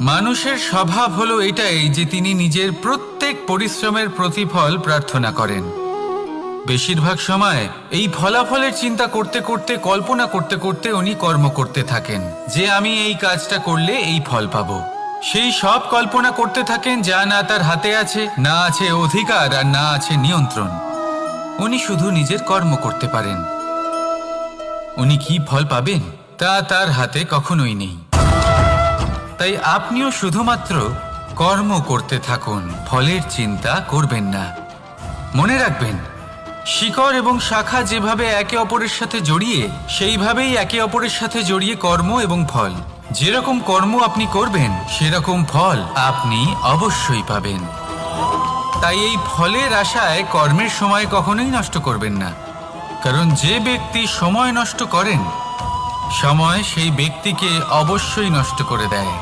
মানুষের স্বভাব হলো এটাই যে তিনি নিজের প্রত্যেক পরিশ্রমের প্রতিফল প্রার্থনা করেন। বেশিরভাগ সময় এই ফলাফলের চিন্তা করতে করতে, কল্পনা করতে করতে উনি কর্ম করতে থাকেন যে আমি এই কাজটা করলে এই ফল পাবো। সেই সব কল্পনা করতে থাকেন যা না তার হাতে আছে, না আছে অধিকার, আর না আছে নিয়ন্ত্রণ। উনি শুধু নিজের কর্ম করতে পারেন। উনি কি ফল পাবেন তা তার হাতে কখনোই নেই। তাই আপনিও শুধুমাত্র কর্ম করতে থাকুন, ফলের চিন্তা করবেন না। মনে রাখবেন, শিকড় এবং শাখা যেভাবে একে অপরের সাথে জড়িয়ে, সেইভাবেই একে অপরের সাথে জড়িয়ে কর্ম এবং ফল। যেরকম কর্ম আপনি করবেন সেরকম ফল আপনি অবশ্যই পাবেন। তাই এই ফলের আশায় কর্মের সময় কখনোই নষ্ট করবেন না, কারণ যে ব্যক্তি সময় নষ্ট করেন, সময় সেই ব্যক্তিকে অবশ্যই নষ্ট করে দেয়।